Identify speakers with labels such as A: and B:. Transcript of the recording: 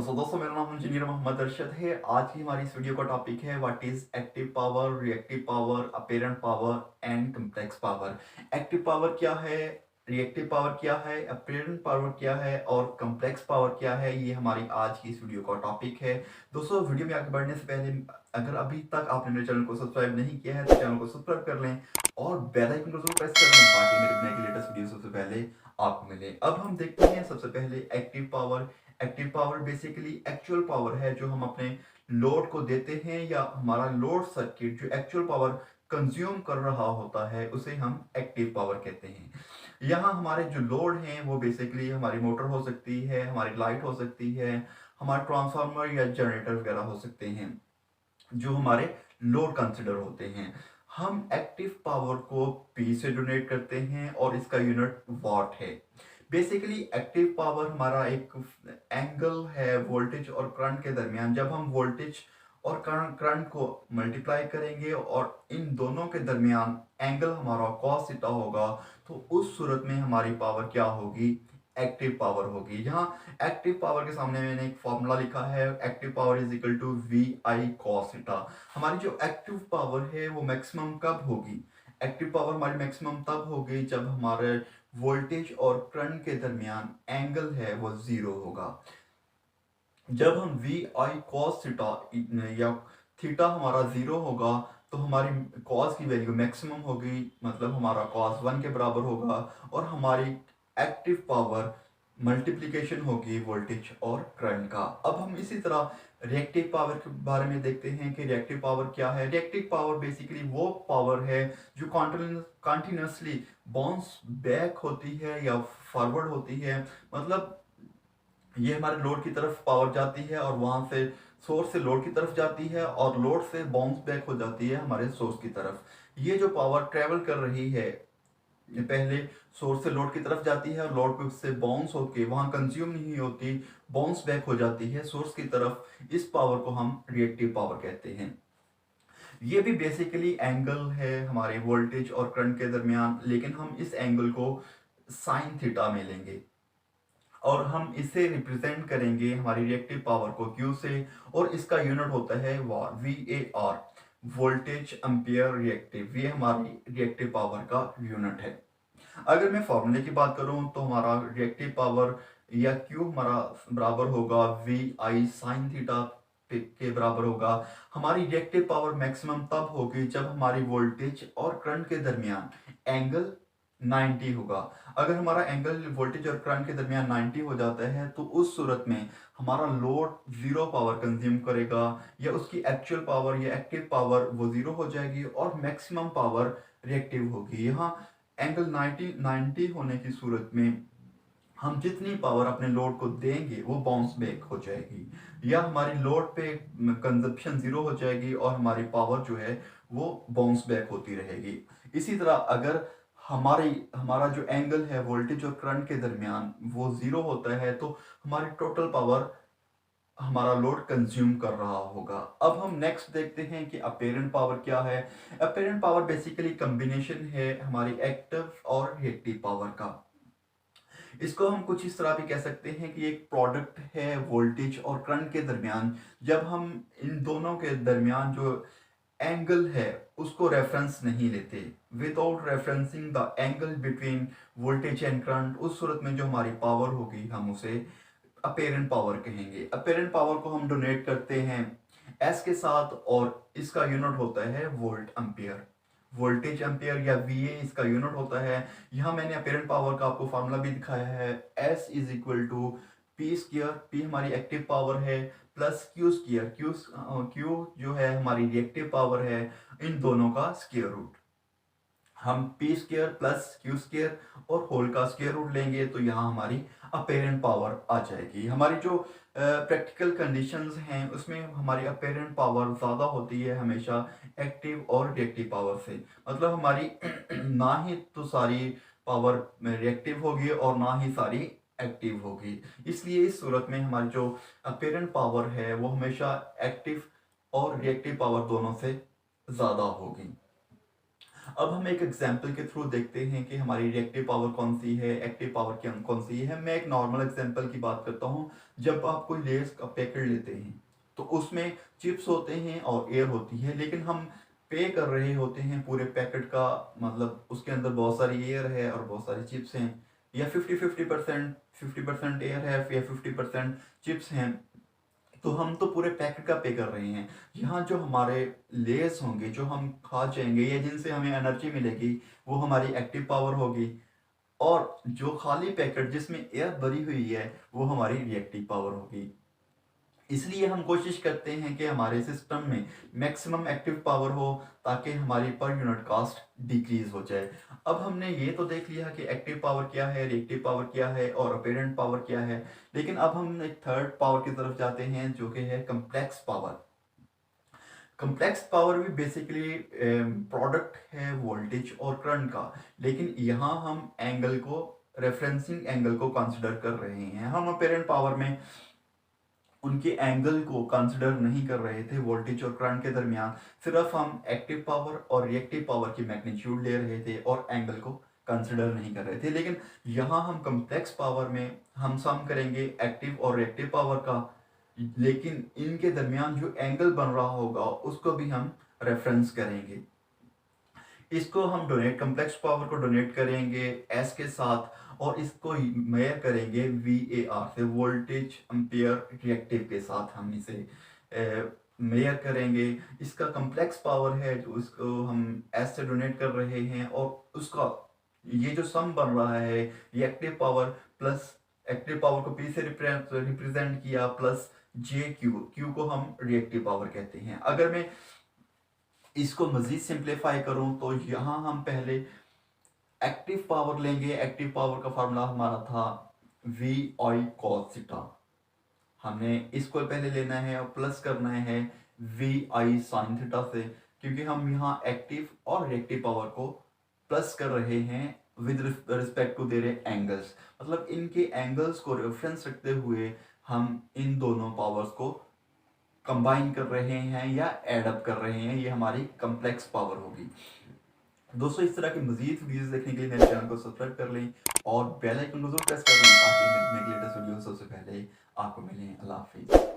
A: दोस्तों मेरा नाम इंजीनियर मोहम्मद अरशद है। आज की हमारी इस वीडियो का टॉपिक है what is active power, reactive power, apparent power and complex power. Active power क्या है, रिएक्टिव पावर क्या है, अपेरेंट पावर क्या है और कम्प्लेक्स पावर क्या है, ये हमारी आज की इस वीडियो का टॉपिक है। दोस्तों वीडियो में आगे बढ़ने से पहले अगर अभी तक आपने मेरे चैनल को सब्सक्राइब नहीं किया है तो चैनल को सब्सक्राइब कर लें और बेल आइकन को जरूर प्रेस कर लें ताकि मेरे बनाए गए लेटेस्ट वीडियो सबसे पहले आपको मिले। अब हम देखते हैं सबसे पहले active power. Active power basically actual power है जो हम अपने लोड को देते हैं या हमारा लोड सर्किट जो एक्चुअल पावर कंज्यूम कर रहा होता है उसे हम एक्टिव पावर कहते हैं। यहाँ हमारे जो लोड हैं वो बेसिकली हमारी मोटर हो सकती है, हमारी लाइट हो सकती है, हमारे ट्रांसफार्मर या जनरेटर वगैरह हो सकते हैं जो हमारे लोड कंसिडर होते हैं। हम एक्टिव पावर को पी से डोनेट करते हैं और इसका यूनिट वॉट है। बेसिकली एक्टिव पावर हमारा एक एंगल है वोल्टेज और करंट के दरमियान। जब हम वोल्टेज और करंट को मल्टीप्लाई करेंगे और इन दोनों के दरमियान एंगल हमारा कॉस थीटा होगा तो उस सूरत में हमारी पावर क्या होगी, एक्टिव पावर होगी। यहाँ एक्टिव पावर के सामने मैंने एक फॉर्मूला लिखा है, active power is equal to V I cos theta. हमारी जो एक्टिव पावर है वो मैक्सिमम कब होगी, एक्टिव पावर हमारी मैक्सिमम तब होगी जब हमारे वोल्टेज और करंट के दरमियान एंगल है वो जीरो होगा। जब हम वी आई कॉस थीटा या थीटा हमारा जीरो होगा तो हमारी कॉस की वैल्यू मैक्सिमम होगी, मतलब हमारा कॉस 1 के बराबर होगा और हमारी एक्टिव पावर मल्टीप्लिकेशन होगी वोल्टेज और करंट का। अब हम इसी तरह रिएक्टिव पावर के बारे में देखते हैं कि रिएक्टिव पावर क्या है। रिएक्टिव पावर बेसिकली वो पावर है जो कॉन्टिन्यूसली बाउंस बैक होती है या फॉरवर्ड होती है। मतलब ये हमारे लोड की तरफ पावर जाती है और वहां से सोर्स से लोड की तरफ जाती है और लोड से बाउंस बैक हो जाती है हमारे सोर्स की तरफ। ये जो पावर ट्रेवल कर रही है ये पहले सोर्स से लोड की तरफ जाती है और लोड पे से बाउंस होके वहां कंज्यूम नहीं होती, बाउंस बैक हो जाती है सोर्स की तरफ। इस पावर को हम रिएक्टिव पावर कहते हैं। ये भी बेसिकली एंगल है हमारे वोल्टेज और करंट के दरमियान, लेकिन हम इस एंगल को साइन थीटा में लेंगे और हम इसे रिप्रेजेंट करेंगे हमारी रिएक्टिव पावर को क्यू से और इसका यूनिट होता है वार, VAR, वोल्टेज एम्पियर रिएक्टिव। ये हमारी रिएक्टिव पावर का यूनिट है। अगर मैं फॉर्मूले की बात करूं तो हमारा रिएक्टिव पावर या क्यू हमारा बराबर होगा VI साइन थीटा के बराबर होगा। हमारी रिएक्टिव पावर मैक्सिमम तब होगी जब हमारी वोल्टेज और करंट के दरमियान एंगल 90 होगा। अगर हमारा एंगल वोल्टेज और करंट के दरमियान 90 हो जाता है तो उस सूरत में हमारा लोड जीरो पावर कंज्यूम करेगा या उसकी एक्चुअल पावर या एक्टिव पावर वो जीरो हो जाएगी और मैक्सिमम पावर रिएक्टिव होगी। यहाँ एंगल 90 होने की सूरत में हम जितनी पावर अपने लोड को देंगे वो बाउंस बैक हो जाएगी या हमारी लोड पे कंजप्शन जीरो हो जाएगी और हमारी पावर जो है वो बाउंस बैक होती रहेगी। इसी तरह अगर हमारा जो एंगल है वोल्टेज और करंट के दरमियान वो जीरो होता है तो हमारी टोटल पावर हमारा लोड कंज्यूम कर रहा होगा। अब हम नेक्स्ट देखते हैं कि अपेरेंट पावर क्या है। अपेरेंट पावर बेसिकली कॉम्बिनेशन है हमारी एक्टिव और रिएक्टिव पावर का। इसको हम कुछ इस तरह भी कह सकते हैं कि एक प्रोडक्ट है वोल्टेज और करंट के दरमियान। जब हम इन दोनों के दरमियान जो एंगल है उसको रेफरेंस नहीं लेते, without referencing the angle between voltage and current, उस सूरत में जो हमारी पावर होगी हम उसे अपेरेंट पावर कहेंगे। अपेरेंट पावर को हम डोनेट करते हैं एस के साथ और इसका यूनिट होता है वोल्ट एम्पियर, वोल्टेज एम्पियर या VA इसका यूनिट होता है। यहाँ मैंने अपेरेंट पावर का आपको फार्मूला भी दिखाया है, S is equal to P square. P हमारी एक्टिव पावर है प्लस क्यू स्क्र, क्यू जो है हमारी रिएक्टिव पावर है, इन दोनों का स्क्वायर रूट। हम P square plus Q square और होल का स्क्वायर रूट लेंगे तो यहाँ हमारी अपेरेंट पावर आ जाएगी। हमारी जो प्रैक्टिकल कंडीशंस हैं उसमें हमारी अपेरेंट पावर ज़्यादा होती है हमेशा एक्टिव और रिएक्टिव पावर से। मतलब हमारी ना ही तो सारी पावर रिएक्टिव होगी और ना ही सारी एक्टिव होगी। इसलिए इस सूरत में हमारी जो अपेरेंट पावर है वो हमेशा एक्टिव और रिएक्टिव पावर दोनों से ज़्यादा होगी। अब हम एक एग्जांपल के थ्रू देखते हैं कि हमारी रिएक्टिव पावर कौन सी है, एक्टिव पावर क्या कौन सी है। मैं एक नॉर्मल एग्जांपल की बात करता हूँ। जब आप कोई लेस का पैकेट लेते हैं तो उसमें चिप्स होते हैं और एयर होती है, लेकिन हम पे कर रहे होते हैं पूरे पैकेट का, मतलब उसके अंदर बहुत सारी एयर है और बहुत सारी चिप्स हैं, या 50% एयर है या 50% चिप्स हैं। तो हम तो पूरे पैकेट का पे कर रहे हैं। यहाँ जो हमारे लेयर्स होंगे, जो हम खा जाएंगे या जिनसे हमें एनर्जी मिलेगी, वो हमारी एक्टिव पावर होगी। और जो खाली पैकेट जिसमें एयर भरी हुई है, वो हमारी रिएक्टिव पावर होगी। इसलिए हम कोशिश करते हैं कि हमारे सिस्टम में मैक्सिमम एक्टिव पावर हो, ताकि हमारी पर यूनिट कास्ट डिक्रीज हो जाए। अब हमने ये तो देख लिया कि एक्टिव पावर क्या है, रिएक्टिव पावर क्या है और अपेरेंट पावर क्या है। लेकिन अब हम एक थर्ड पावर की तरफ जाते हैं, जो कि है कम्प्लेक्स पावर। कम्प्लेक्स पावर भी बेसिकली प्रोडक्ट है वोल्टेज और करंट का, लेकिन यहाँ हम एंगल को, रेफरेंसिंग एंगल को कंसिडर कर रहे हैं। हम अपेरेंट पावर में उनके एंगल को कंसिडर नहीं कर रहे थे वोल्टेज और करंट के दरमियान। सिर्फ हम एक्टिव पावर और रिएक्टिव पावर की मैग्नीट्यूड ले रहे थे और एंगल को कंसिडर नहीं कर रहे थे। लेकिन यहाँ हम कम्प्लेक्स पावर में हम सम करेंगे एक्टिव और रिएक्टिव पावर का, लेकिन इनके दरमियान जो एंगल बन रहा होगा उसको भी हम रेफरेंस करेंगे। इसको हम डोनेट, कम्प्लेक्स पावर को डोनेट करेंगे एस के साथ, और इसको मेयर करेंगे VAR से, वोल्टेज एम्पियर रिएक्टिव के साथ हम इसे मेयर करेंगे। इसका कम्प्लेक्स पावर है जो इसको हम एस से डोनेट कर रहे हैं, और उसका ये जो सम बन रहा है reactive power plus active power को P से रिप्रेजेंट किया, प्लस Q को हम रिएक्टिव पावर कहते हैं। अगर मैं इसको मजीद सिंप्लीफाई करूं तो यहाँ हम पहले एक्टिव पावर लेंगे। एक्टिव पावर का फार्मूला हमारा था VI cos थीटा। हमने इसको पहले लेना है और प्लस करना है VI sin थीटा से, क्योंकि हम यहाँ एक्टिव और रिएक्टिव पावर को प्लस कर रहे हैं with respect to their angles. मतलब इनके एंगल्स को रेफरेंस रखते हुए हम इन दोनों पावर्स को कंबाइन कर रहे हैं या एड अप कर रहे हैं। ये हमारी कम्प्लेक्स पावर होगी। दोस्तों, इस तरह के मजीद वीडियोस देखने के लिए मेरे चैनल को सब्सक्राइब कर लें और बेल आइकन को जरूर प्रेस कर लें, ताकि मैं लेटेस्ट वीडियो सबसे पहले आपको मिलें। अल्लाह हाफिज़।